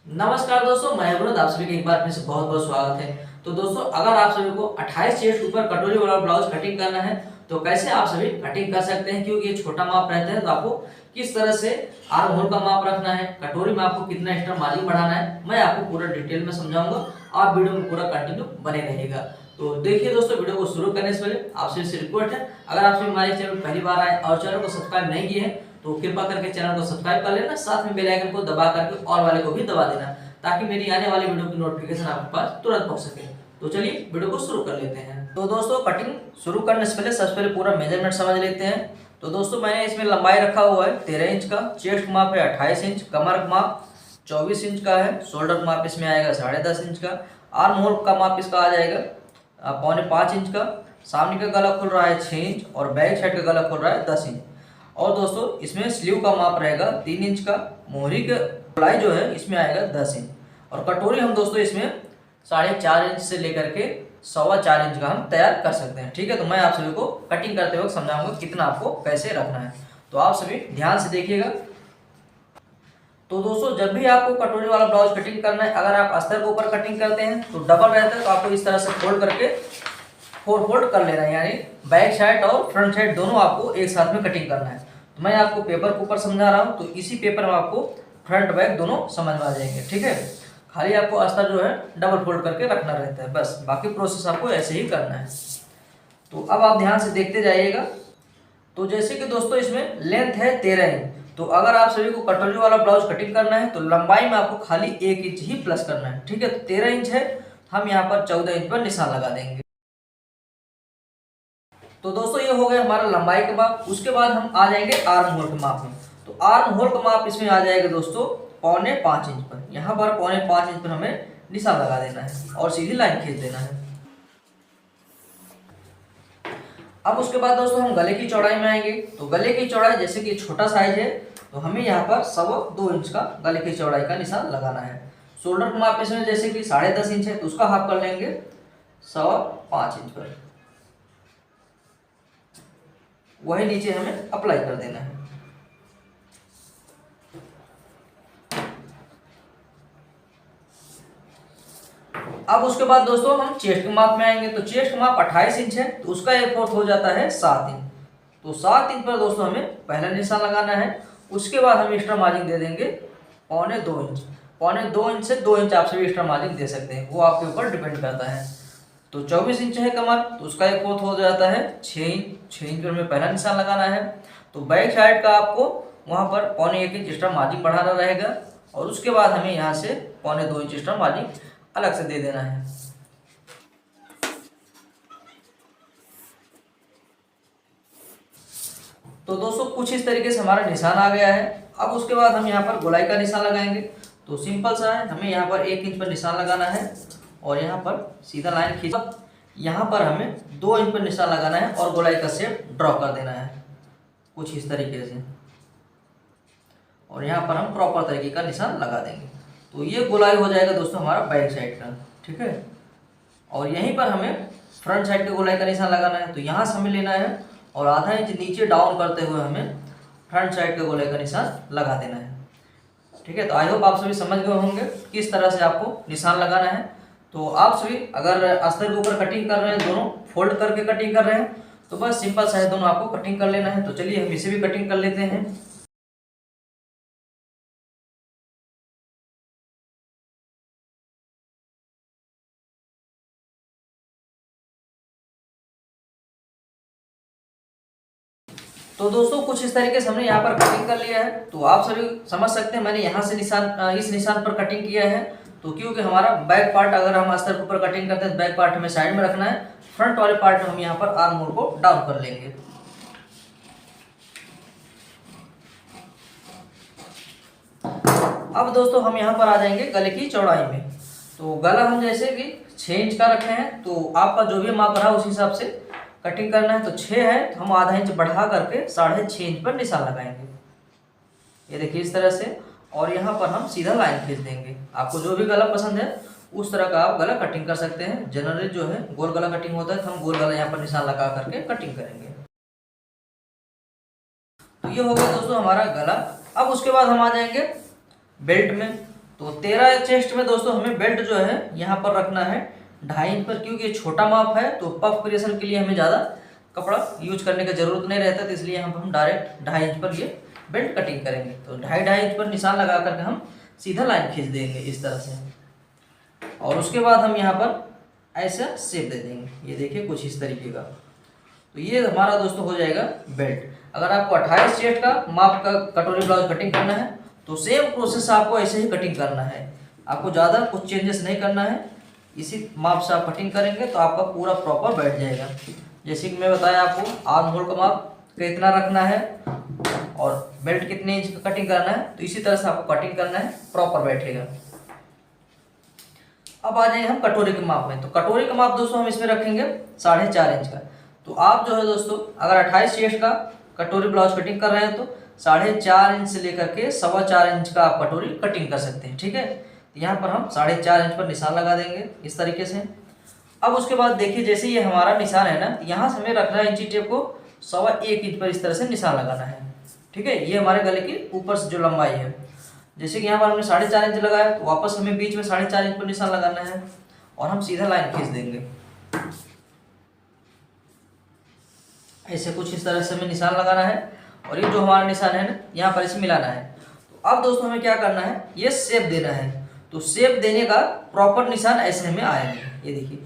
नमस्कार दोस्तों, मैं विनोद, आप सभी का एक बार फिर से बहुत बहुत स्वागत है। तो दोस्तों, अगर आप सभी को 28 चेस्ट ऊपर कटोरी वाला ब्लाउज कटिंग करना है तो कैसे आप सभी कटिंग कर सकते हैं, क्योंकि ये छोटा माप रहता है तो आपको किस तरह से आर्म होल का माप रखना है, कटोरी में आपको कितना एक्स्ट्रा मार्जिन बढ़ाना है, मैं आपको पूरा डिटेल में समझाऊंगा। आप वीडियो में पूरा कंटिन्यू बने रहिएगा। तो देखिए दोस्तों, वीडियो को शुरू करने से पहले आपसे रिक्वेस्ट है, अगर आप सभी हमारे चैनल पहली बार आए और चैनल को सब्सक्राइब नहीं किए हैं तो कृपा करके चैनल को सब्सक्राइब कर लेना, साथ में बेल आइकन को दबा करके ऑल वाले को भी दबा देना, ताकि मेरी आने वाली वीडियो की नोटिफिकेशन आपके पास तुरंत पहुंच सके। तो चलिए वीडियो को शुरू कर लेते हैं। तो दोस्तों, कटिंग शुरू करने से पहले सबसे पहले पूरा मेजरमेंट समझ लेते हैं। तो दोस्तों, मैंने इसमें लंबाई रखा हुआ है 13 इंच का, चेस्ट माप है 28 इंच, कमर का माप 24 इंच का है, शोल्डर माप इसमें आएगा 10.5 इंच का, आर्म होल का माप इसका आ जाएगा 4.5 इंच का, सामने का गला खुल रहा है 6 इंच और बैक साइड का गला खुल रहा है 10 इंच। और दोस्तों, इसमें स्लीव का माप रहेगा 3 इंच का, मोहरी का गोलाई जो है इसमें आएगा 10 इंच, और कटोरी हम दोस्तों इसमें 4.5 इंच से लेकर के 4.25 इंच का हम तैयार कर सकते हैं। ठीक है, तो मैं आप सभी को कटिंग करते वक्त समझाऊंगा कितना आपको कैसे रखना है, तो आप सभी ध्यान से देखिएगा। तो दोस्तों, जब भी आपको कटोरी वाला ब्लाउज कटिंग करना है, अगर आप अस्तर के ऊपर कटिंग करते हैं तो डबल रहता है, तो आपको इस तरह से फोल्ड करके 4 फोल्ड कर लेना है, यानी बैक साइड और फ्रंट साइड दोनों आपको एक साथ में कटिंग करना है। तो मैं आपको पेपर के ऊपर समझा रहा हूँ, तो इसी पेपर में आपको फ्रंट बैक दोनों समझ में आ जाएंगे। ठीक है, खाली आपको अस्तर जो है डबल फोल्ड करके रखना रहता है, बस बाकी प्रोसेस आपको ऐसे ही करना है। तो अब आप ध्यान से देखते जाइएगा। तो जैसे कि दोस्तों, इसमें लेंथ है 13 इंच, तो अगर आप सभी को कटोरी वाला ब्लाउज कटिंग करना है तो लंबाई में आपको खाली 1 इंच ही प्लस करना है। ठीक है, तो 13 इंच है, हम यहाँ पर 14 इंच पर निशान लगा देंगे। तो दोस्तों, ये हो गया हमारा लंबाई का माप। उसके बाद हम आ जाएंगे आर्म होल के माप में। तो आर्म होल का माप इसमें आ जाएगा दोस्तों 4.25 इंच पर। यहाँ पर 4.25 इंच पर हमें निशान लगा देना है और सीधी लाइन खींच देना है। अब उसके बाद दोस्तों हम गले की चौड़ाई में आएंगे। तो गले की चौड़ाई, जैसे कि छोटा साइज है तो हमें यहाँ पर 2.25 इंच का गले की चौड़ाई का निशान लगाना है। शोल्डर का माप इसमें जैसे कि 10.5 इंच है, तो उसका हाफ कर लेंगे 5.25 इंच पर, वही नीचे हमें अप्लाई कर देना है। अब उसके बाद दोस्तों हम चेस्ट के माप में आएंगे। तो चेस्ट का माप 28 इंच है, तो उसका 1/4 हो जाता है 7 इंच। तो 7 इंच पर दोस्तों हमें पहला निशान लगाना है। उसके बाद हम एक्स्ट्रा मार्जिन दे देंगे 2.25 इंच। 2.25 इंच से 2 इंच आप सभी एक्स्ट्रा मार्जिन दे सकते हैं, वो आपके ऊपर डिपेंड करता है। तो 24 इंच है कमर, तो उसका 1/4 हो जाता है 6 इंच। 6 इंच पर हमें पहला निशान लगाना है। तो बैक साइड का आपको वहाँ पर 1.25 इंच एक्स्ट्रा मार्जिन बढ़ाना रहेगा, और उसके बाद हमें यहाँ से 2.25 इंच एक्स्ट्रा मार्जिन अलग से दे देना है। तो दोस्तों, कुछ इस तरीके से हमारा निशान आ गया है। अब उसके बाद हम यहाँ पर गोलाई का निशान लगाएंगे। तो सिंपल सा है, हमें यहाँ पर 1 इंच पर निशान लगाना है और यहाँ पर सीधा लाइन खींच, यहाँ पर हमें 2 इंच पर निशान लगाना है और गोलाई का शेप ड्रॉ कर देना है कुछ इस तरीके से, और यहाँ पर हम प्रॉपर तरीके का निशान लगा देंगे। तो ये गोलाई हो जाएगा दोस्तों हमारा बैक साइड का। ठीक है, और यहीं पर हमें फ्रंट साइड के गोलाई का निशान लगाना है। तो यहाँ से हमें लेना है और आधा इंच नीचे डाउन करते हुए हमें फ्रंट साइड के गोलाई का निशान लगा देना है। ठीक है, तो आई होप आप सभी समझ गए होंगे किस तरह से आपको निशान लगाना है। तो आप सभी अगर अस्तर के ऊपर कटिंग कर रहे हैं, दोनों फोल्ड करके कटिंग कर रहे हैं, तो बस सिंपल सा है, दोनों आपको कटिंग कर लेना है। तो चलिए हम इसे भी कटिंग कर लेते हैं। तो दोस्तों, कुछ इस तरीके से हमने यहाँ पर कटिंग कर लिया है। तो आप सभी समझ सकते हैं मैंने यहाँ से निशान इस निशान पर कटिंग किया है। तो क्योंकि हमारा बैक पार्ट, अगर हम अस्तर के ऊपर कटिंग करते हैं तो बैक पार्ट हमें साइड में रखना है, फ्रंट वाले पार्ट में हम यहाँ पर आर्म होल को डाउन कर लेंगे। अब दोस्तों हम यहाँ पर आ जाएंगे गले की चौड़ाई में। तो गला हम जैसे कि 6 इंच का रखे हैं, तो आपका जो भी माप रहा उस हिसाब से कटिंग करना है। तो 6 है, तो हम आधा इंच बढ़ा करके 6.5 इंच पर निशान लगाएंगे, ये देखिए इस तरह से, और यहाँ पर हम सीधा लाइन खींच देंगे। आपको जो भी गला पसंद है उस तरह का आप गला कटिंग कर सकते हैं। जनरली जो है गोल गला कटिंग होता है, तो हम गोल गला यहाँ पर निशान लगा करके कटिंग करेंगे। तो ये हो गया दोस्तों हमारा गला। अब उसके बाद हम आ जाएंगे बेल्ट में। तो 13 चेस्ट में दोस्तों हमें बेल्ट जो है यहाँ पर रखना है 2.5 इंच पर, क्योंकि ये छोटा माप है तो पफ क्रिएशन के लिए हमें ज़्यादा कपड़ा यूज करने की जरूरत नहीं रहता, तो इसलिए यहाँ पर हम डायरेक्ट 2.5 इंच पर ये बेल्ट कटिंग करेंगे। तो 2.5 इंच पर निशान लगा करके हम सीधा लाइन खींच देंगे इस तरह से, और उसके बाद हम यहाँ पर ऐसा शेप दे देंगे, ये देखिए कुछ इस तरीके का। तो ये हमारा दोस्तों हो जाएगा बेल्ट। अगर आपको 28 चेस्ट का माप का कटोरी ब्लाउज कटिंग करना है तो सेम प्रोसेस आपको ऐसे ही कटिंग करना है, आपको ज़्यादा कुछ चेंजेस नहीं करना है, इसी माप से आप कटिंग करेंगे तो आपका पूरा प्रॉपर बैठ जाएगा। जैसे कि मैं बताया आपको आर्म होल का माप कितना रखना है और बेल्ट कितने इंच का कटिंग करना है, तो इसी तरह से आपको कटिंग करना है, प्रॉपर बैठेगा। अब आ जाएंगे हम कटोरी के माप में। तो कटोरी का माप दोस्तों हम इसमें रखेंगे 4.5 इंच का। तो आप जो है दोस्तों अगर 28 चेस्ट का कटोरी ब्लाउज कटिंग कर रहे हैं तो 4.5 इंच से लेकर के 4.25 इंच का आप कटोरी कटिंग कर सकते हैं, ठीक है। तो यहाँ पर हम 4.5 इंच पर निशान लगा देंगे इस तरीके से। अब उसके बाद देखिए जैसे ये हमारा निशान है ना, यहाँ से हमें रखना है इंची टेप को 1.25 इंच पर इस तरह से निशान लगाना है, ठीक है। ये हमारे गले की ऊपर से जो लंबाई है, जैसे कि यहाँ पर हमने 4.5 इंच लगाया तो वापस हमें बीच में 4.5 इंच पर निशान लगाना है और हम सीधा लाइन खींच देंगे। ऐसे कुछ इस तरह से हमें निशान लगाना है और ये जो हमारा निशान है ना यहाँ पर इसे मिलाना है। तो अब दोस्तों हमें क्या करना है, ये शेप देना है। तो शेप देने का प्रॉपर निशान ऐसे हमें आएगा, ये देखिए।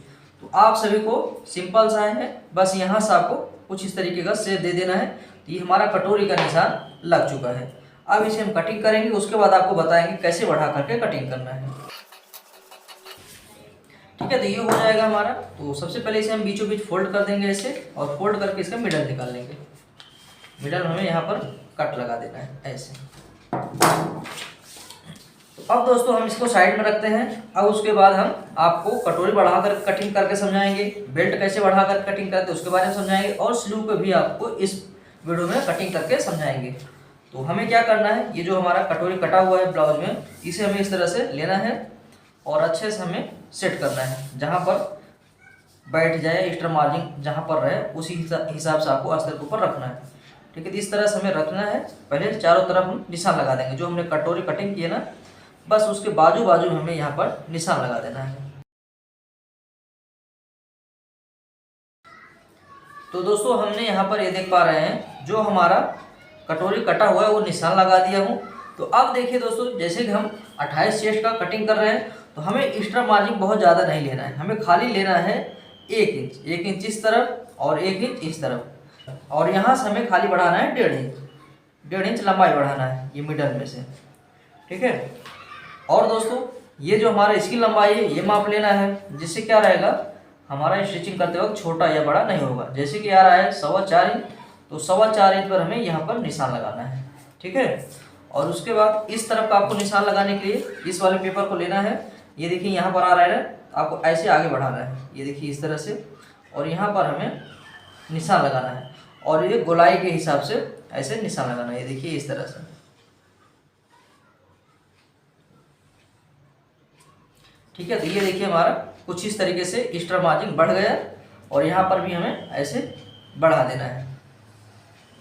तो आप सभी को सिंपल सा है, बस यहाँ से आपको कुछ इस तरीके का शेप दे देना है। तो ये हमारा कटोरी का निशान लग चुका है। अब इसे हम कटिंग करेंगे, उसके बाद आपको बताएंगे कैसे बढ़ा करके कटिंग करना है, ठीक है। तो ये हो जाएगा हमारा। तो सबसे पहले इसे हम बीचों बीच फोल्ड कर देंगे ऐसे, और फोल्ड करके इसका मिडल निकाल लेंगे। मिडल में हमें यहाँ पर कट लगा देना है ऐसे। तो अब दोस्तों हम इसको साइड में रखते हैं। अब उसके बाद हम आपको कटोरी बढ़ाकर कटिंग करके समझाएंगे, बेल्ट कैसे बढ़ाकर कटिंग करते हैं उसके बारे में समझाएंगे, और स्लीव पे भी आपको इस वीडियो में कटिंग करके समझाएंगे। तो हमें क्या करना है, ये जो हमारा कटोरी कटा हुआ है ब्लाउज में, इसे हमें इस तरह से लेना है और अच्छे से हमें सेट करना है, जहाँ पर बैठ जाए, एक्स्ट्रा मार्जिन जहाँ पर रहे उसी हिसाब से आपको अस्तर के ऊपर रखना है, ठीक है। तो इस तरह से हमें रखना है। पहले चारों तरफ हम निशान लगा देंगे, जो हमने कटोरी कटिंग की है ना, बस उसके बाजू बाजू में हमें यहाँ पर निशान लगा देना है। तो दोस्तों हमने यहाँ पर ये देख पा रहे हैं जो हमारा कटोरी कटा हुआ है वो निशान लगा दिया हूँ। तो अब देखिए दोस्तों, जैसे कि हम 28 चेस्ट का कटिंग कर रहे हैं तो हमें एक्स्ट्रा मार्जिन बहुत ज़्यादा नहीं लेना है, हमें खाली लेना है 1 इंच, 1 इंच इस तरफ और 1 इंच इस तरफ, और यहाँ से हमें खाली बढ़ाना है 1.5 इंच, 1.5 इंच लंबाई बढ़ाना है ये मिडल में से, ठीक है। और दोस्तों ये जो हमारा इसकी लंबाई है ये माप लेना है, जिससे क्या रहेगा हमारा स्टिचिंग करते वक्त छोटा या बड़ा नहीं होगा। जैसे कि आ रहा है 4.25 इंच, तो 4.25 इंच पर हमें यहाँ पर निशान लगाना है, ठीक है। और उसके बाद इस तरफ का आपको निशान लगाने के लिए इस वाले पेपर को लेना है। ये देखिए यहाँ पर आ रहा है ना, आपको ऐसे आगे बढ़ाना है, ये देखिए इस तरह से, और यहाँ पर हमें निशान लगाना है, और ये गोलाई के हिसाब से ऐसे निशान लगाना है, ये देखिए इस तरह से, ठीक है। तो ये देखिए हमारा कुछ इस तरीके से एक्स्ट्रा मार्जिन बढ़ गया, और यहाँ पर भी हमें ऐसे बढ़ा देना है,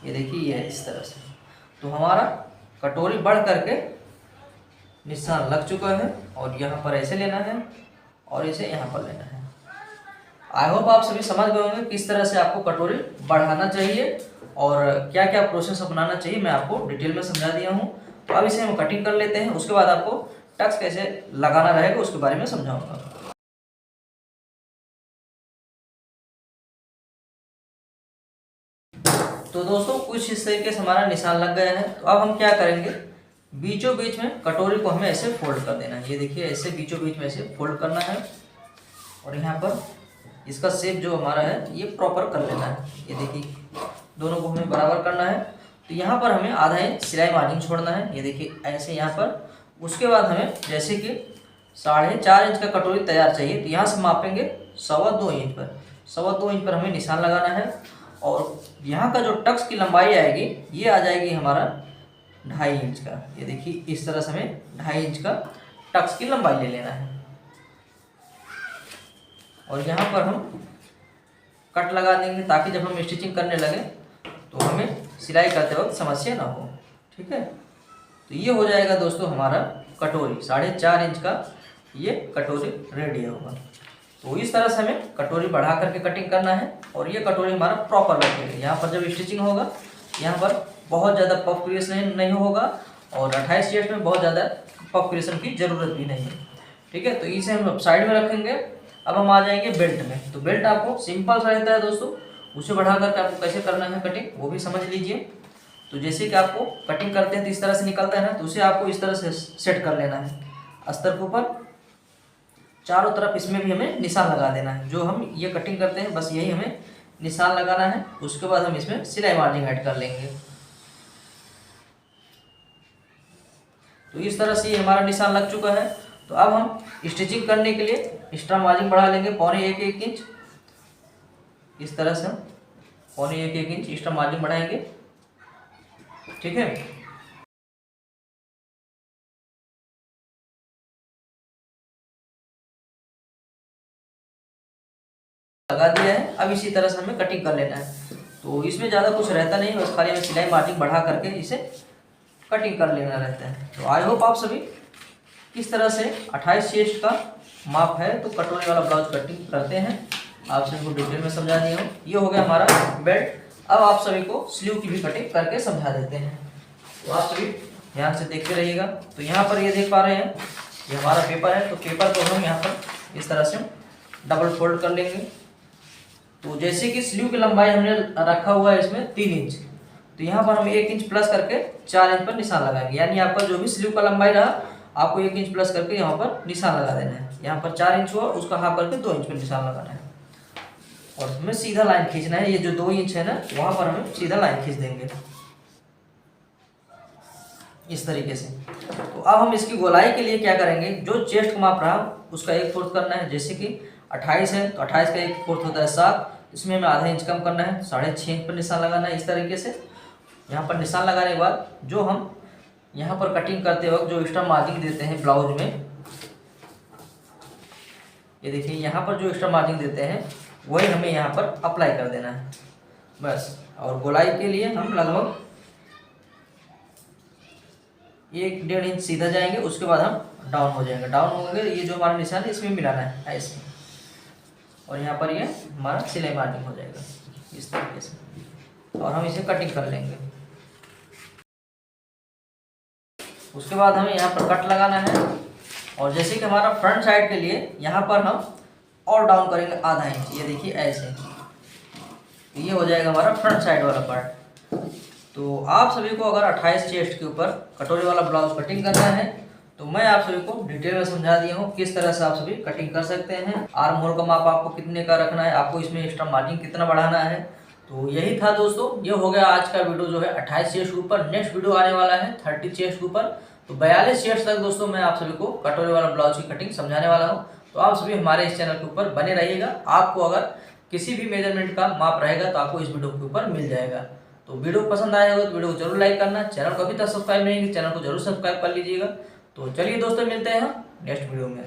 ये देखिए ये इस तरह से। तो हमारा कटोरी बढ़ करके निशान लग चुका है, और यहाँ पर ऐसे लेना है और इसे यहाँ पर लेना है। आई होप आप सभी समझ गए होंगे किस तरह से आपको कटोरी बढ़ाना चाहिए और क्या क्या प्रोसेस अपनाना चाहिए, मैं आपको डिटेल में समझा दिया हूँ। तो अब इसे हम कटिंग कर लेते हैं, उसके बाद आपको टक्स कैसे लगाना रहेगा उसके बारे में समझाऊंगा। तो दोस्तों कुछ इस तरीके से हमारा निशान लग गया है। तो अब हम क्या करेंगे, बीचों बीच में कटोरी को हमें ऐसे फोल्ड कर देना है, ये देखिए ऐसे बीचों बीच में ऐसे फोल्ड करना है, और यहाँ पर इसका शेप जो हमारा है ये प्रॉपर कर लेना है, ये देखिए दोनों को हमें बराबर करना है। तो यहाँ पर हमें आधा इंच सिलाई मार्जिन छोड़ना है, ये देखिए ऐसे यहाँ पर। उसके बाद हमें जैसे कि 4.5 इंच का कटोरी तैयार चाहिए, तो यहाँ से मापेंगे 2.25 इंच पर, 2.25 इंच पर हमें निशान लगाना है, और यहाँ का जो टक्स की लंबाई आएगी ये आ जाएगी हमारा 2.5 इंच का, ये देखिए इस तरह से हमें 2.5 इंच का टक्स की लंबाई ले लेना है, और यहाँ पर हम कट लगा देंगे ताकि जब हम स्टिचिंग करने लगे तो हमें सिलाई करते वक्त समस्या ना हो, ठीक है। तो ये हो जाएगा दोस्तों हमारा कटोरी, 4.5 इंच का ये कटोरी रेडी होगा। तो इस तरह से हमें कटोरी बढ़ा करके कटिंग करना है और ये कटोरी हमारा प्रॉपर बैठेगा। यहाँ पर जब स्टिचिंग होगा यहाँ पर बहुत ज़्यादा पफ क्रिएशन नहीं होगा और 28 चेस्ट में बहुत ज़्यादा पफ क्रिएशन की ज़रूरत भी नहीं है। ठीक है, तो इसे हम साइड में रखेंगे। अब हम आ जाएंगे बेल्ट में। तो बेल्ट आपको सिंपल सा रहता है दोस्तों, उसे बढ़ा करके आपको कैसे करना है कटिंग वो भी समझ लीजिए। तो जैसे कि आपको कटिंग करते हैं तो इस तरह से निकलता है ना, तो उसे आपको इस तरह से सेट कर लेना है अस्तर के ऊपर। चारों तरफ इसमें भी हमें निशान लगा देना है। जो हम ये कटिंग करते हैं बस यही हमें निशान लगाना है। उसके बाद हम इसमें सिलाई मार्जिन ऐड कर लेंगे। तो इस तरह से ये हमारा निशान लग चुका है। तो अब हम स्टिचिंग करने के लिए एक्स्ट्रा मार्जिन बढ़ा लेंगे 1.25 इंच। इस तरह से हम 1.25 इंच एक्स्ट्रा मार्जिन बढ़ाएंगे। ठीक है, लगा दिया है। अब इसी तरह से हमें कटिंग कर लेना है। तो इसमें ज़्यादा कुछ रहता नहीं, बस खाली हमें सिलाई मार्जिन बढ़ा करके इसे कटिंग कर लेना रहता है। तो आई होप आप सभी किस तरह से 28 चेस्ट का माप है तो कटोरी वाला ब्लाउज कटिंग करते हैं आप सभी को डिटेल में समझा दिया हूँ। ये हो गया हमारा बेल्ट। अब आप सभी को स्लीव की भी कटिंग करके समझा देते हैं। तो आप सभी ध्यान से देखते रहिएगा। तो यहाँ पर ये देख पा रहे हैं ये हमारा पेपर है। तो पेपर को हम यहाँ पर इस तरह से डबल फोल्ड कर लेंगे। तो जैसे कि स्लीव की लंबाई हमने रखा हुआ है इसमें 3 इंच, तो यहाँ पर हम 1 इंच प्लस करके 4 इंच पर निशान लगाएंगे। यानी आपका जो भी स्लीव का लंबाई रहा आपको 1 इंच प्लस करके यहाँ पर निशान लगा देना है। यहाँ पर 4 इंच हुआ उसका हाफ करके 2 इंच पर निशान लगाना है और हमें सीधा लाइन खींचना है। ये जो 2 इंच है ना वहाँ पर हमें सीधा लाइन खींच देंगे इस तरीके से। तो अब हम इसकी गोलाई के लिए क्या करेंगे, जो चेस्ट का माप रहा उसका 1/4 करना है। जैसे कि 28 है तो 28 का 1/4 होता है 7। इसमें हमें आधा इंच कम करना है, 6.5 इंच पर निशान लगाना है। इस तरीके से यहाँ पर निशान लगाने के बाद जो हम यहाँ पर कटिंग करते वक्त जो एक्स्ट्रा मार्जिन देते हैं ब्लाउज में, ये देखिए यहाँ पर जो एक्स्ट्रा मार्जिन देते हैं वही हमें यहाँ पर अप्लाई कर देना है बस। और गोलाई के लिए हम लगभग 1-1.5 इंच सीधा जाएंगे। उसके बाद हम डाउन हो जाएंगे। डाउन होंगे ये जो हमारा निशान है इसमें मिलाना है ऐसे, और यहाँ पर ये हमारा सिलाई मार्जिन हो जाएगा इस तरीके से। और हम इसे कटिंग कर लेंगे। उसके बाद हमें यहाँ पर कट लगाना है। और जैसे कि हमारा फ्रंट साइड के लिए यहाँ पर हम और डाउन करेंगे आधा इंच। ये देखिए ऐसे, ये हो जाएगा हमारा फ्रंट साइड वाला पार्ट। तो आप सभी को अगर 28 चेस्ट के ऊपर कटोरी वाला ब्लाउज कटिंग करना है तो मैं आप सभी को डिटेल में समझा दिया हूँ किस तरह से आप सभी कटिंग कर सकते हैं। आर्म होल का माप आपको कितने का रखना है, आपको इसमें एक्स्ट्रा मार्जिन कितना बढ़ाना है। तो यही था दोस्तों, ये हो गया आज का वीडियो जो है 28 चेस्ट के ऊपर। नेक्स्ट वीडियो आने वाला है 30 चेस्ट के ऊपर। तो 42 चेस्ट तक दोस्तों मैं आप सभी को कटोरी वाला ब्लाउज की कटिंग समझाने वाला हूँ। तो आप सभी हमारे इस चैनल के ऊपर बने रहिएगा। आपको अगर किसी भी मेजरमेंट का माप रहेगा तो आपको इस वीडियो के ऊपर मिल जाएगा। तो वीडियो पसंद आया होगा तो वीडियो को जरूर लाइक करना। चैनल को अभी तक सब्सक्राइब नहीं किया चैनल को जरूर सब्सक्राइब कर लीजिएगा। तो चलिए दोस्तों मिलते हैं नेक्स्ट वीडियो में।